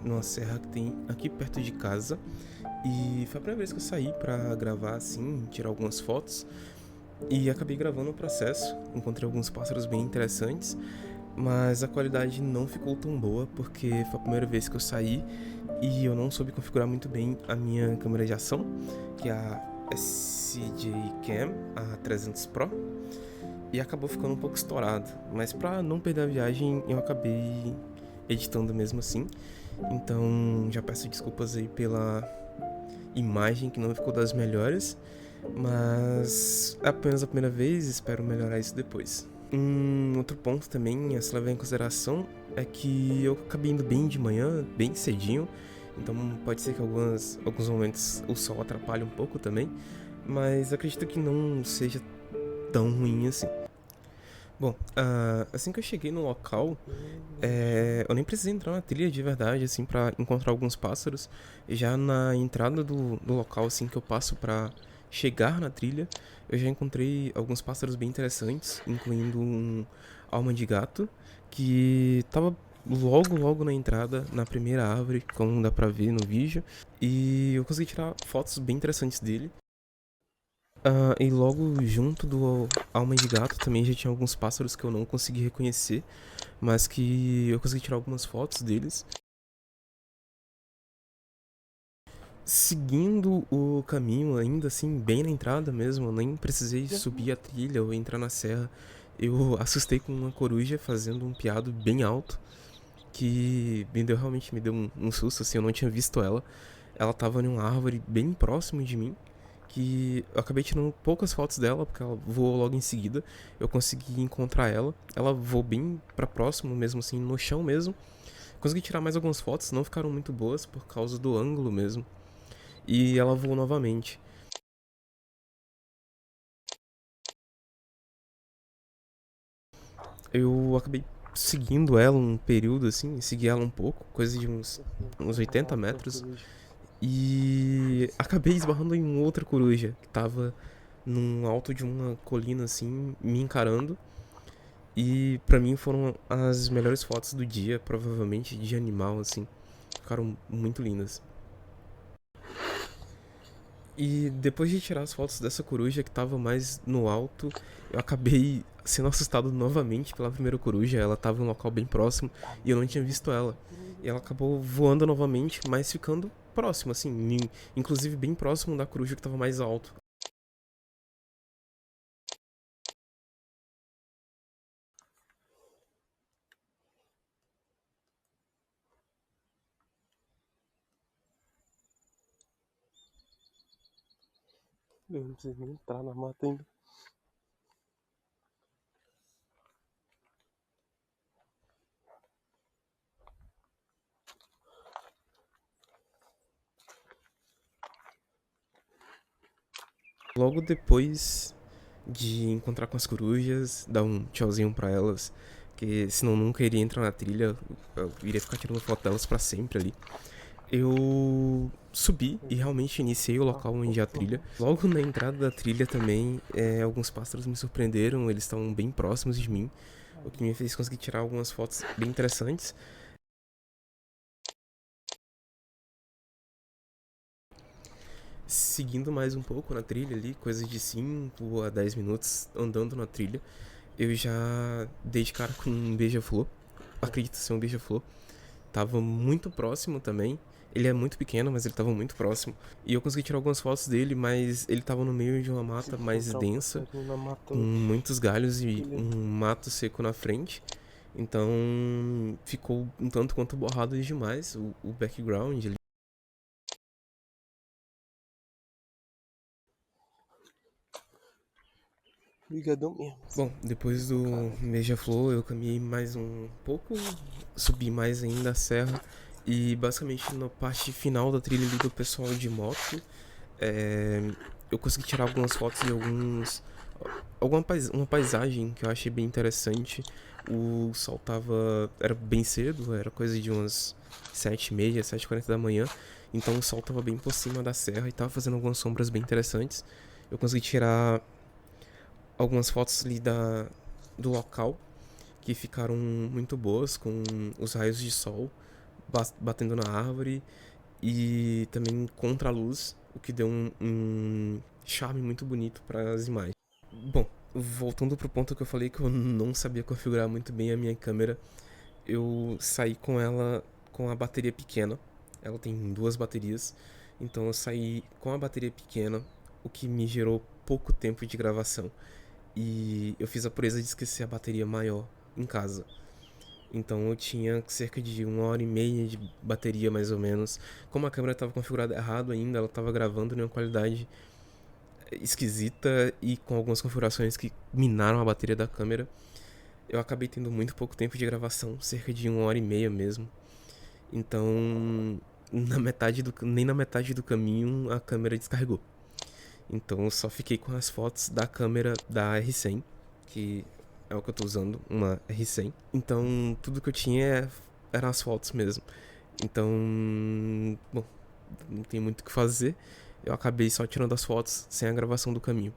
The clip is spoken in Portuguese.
numa serra que tem aqui perto de casa. E foi a primeira vez que eu saí pra gravar assim, tirar algumas fotos. E acabei gravando o processo. Encontrei alguns pássaros bem interessantes, mas a qualidade não ficou tão boa porque foi a primeira vez que eu saí e eu não soube configurar muito bem a minha câmera de ação, que é a SJ Cam A300 Pro, e acabou ficando um pouco estourado. Mas pra não perder a viagem, eu acabei editando mesmo assim. Então já peço desculpas aí pela imagem que não ficou das melhores, mas é apenas a primeira vez, espero melhorar isso depois. Outro ponto também a se levar em consideração é que eu acabei indo bem de manhã, bem cedinho, então pode ser que alguns momentos o sol atrapalhe um pouco também, mas acredito que não seja tão ruim assim. Bom, assim que eu cheguei no local, eu nem precisei entrar na trilha de verdade, assim, pra encontrar alguns pássaros. Já na entrada do local, assim, que eu passo pra chegar na trilha, eu já encontrei alguns pássaros bem interessantes, incluindo um alma de gato, que tava logo na entrada, na primeira árvore, como dá pra ver no vídeo. E eu consegui tirar fotos bem interessantes dele. E logo junto do alma de gato também já tinha alguns pássaros que eu não consegui reconhecer, mas que eu consegui tirar algumas fotos deles. Seguindo o caminho, ainda assim, bem na entrada mesmo, eu nem precisei subir a trilha ou entrar na serra. Eu assustei com uma coruja fazendo um piado bem alto, que realmente me deu um susto, assim, eu não tinha visto ela. Ela tava em uma árvore bem próximo de mim, que eu acabei tirando poucas fotos dela, porque ela voou logo em seguida. Eu consegui encontrar ela. Ela voou bem pra próximo, mesmo assim, no chão mesmo. Consegui tirar mais algumas fotos, não ficaram muito boas por causa do ângulo mesmo. E ela voou novamente. Eu acabei seguindo ela um período assim, segui ela um pouco, coisa de uns 80 metros. E acabei esbarrando em outra coruja que tava num alto de uma colina assim, me encarando. E pra mim foram as melhores fotos do dia, provavelmente de animal assim. Ficaram muito lindas. E depois de tirar as fotos dessa coruja que tava mais no alto, eu acabei sendo assustado novamente pela primeira coruja. Ela tava em um local bem próximo e eu não tinha visto ela. E ela acabou voando novamente, mas ficando próximo, assim, inclusive bem próximo da coruja que tava mais alto. Eu não preciso nem entrar na mata ainda. Logo depois de encontrar com as corujas, dar um tchauzinho pra elas, que senão nunca iria entrar na trilha, eu iria ficar tirando foto delas pra sempre ali. Eu subi e realmente iniciei o local onde há a trilha. Logo na entrada da trilha também, alguns pássaros me surpreenderam, eles estavam bem próximos de mim, o que me fez conseguir tirar algumas fotos bem interessantes. Seguindo mais um pouco na trilha ali, coisa de 5 a 10 minutos andando na trilha, eu já dei de cara com um beija-flor. Acredito ser um beija-flor. Tava muito próximo também. Ele é muito pequeno, mas ele tava muito próximo. E eu consegui tirar algumas fotos dele, mas ele tava no meio de uma mata mais Encontrar um densa, passarinho na mata com hoje. muitos galhos e um mato seco na frente. Então ficou um tanto quanto borrado demais o background ali. Brigadão mesmo. Bom, depois do Beija-Flor eu caminhei mais um pouco, subi mais ainda a serra e basicamente na parte final da trilha ali do pessoal de moto, eu consegui tirar algumas fotos de uma paisagem que eu achei bem interessante. O sol tava, era bem cedo, era coisa de umas 7h30, 7h40 da manhã, então o sol tava bem por cima da serra e tava fazendo algumas sombras bem interessantes. Eu consegui tirar algumas fotos ali do local que ficaram muito boas com os raios de sol batendo na árvore e também contra a luz, o que deu um charme muito bonito para as imagens. Bom, voltando pro ponto que eu falei que eu não sabia configurar muito bem a minha câmera, eu saí com ela com a bateria pequena. Ela tem 2 baterias, então eu saí com a bateria pequena, o que me gerou pouco tempo de gravação. E eu fiz a proeza de esquecer a bateria maior em casa. Então eu tinha cerca de 1h30 de bateria, mais ou menos. Como a câmera estava configurada errado ainda, ela estava gravando em uma qualidade esquisita e com algumas configurações que minaram a bateria da câmera. Eu acabei tendo muito pouco tempo de gravação, cerca de 1h30 mesmo. Então, nem na metade do caminho a câmera descarregou. Então eu só fiquei com as fotos da câmera da R100, que é o que eu tô usando, uma R100. Então tudo que eu tinha eram as fotos mesmo. Então, bom, não tem muito o que fazer. Eu acabei só tirando as fotos sem a gravação do caminho.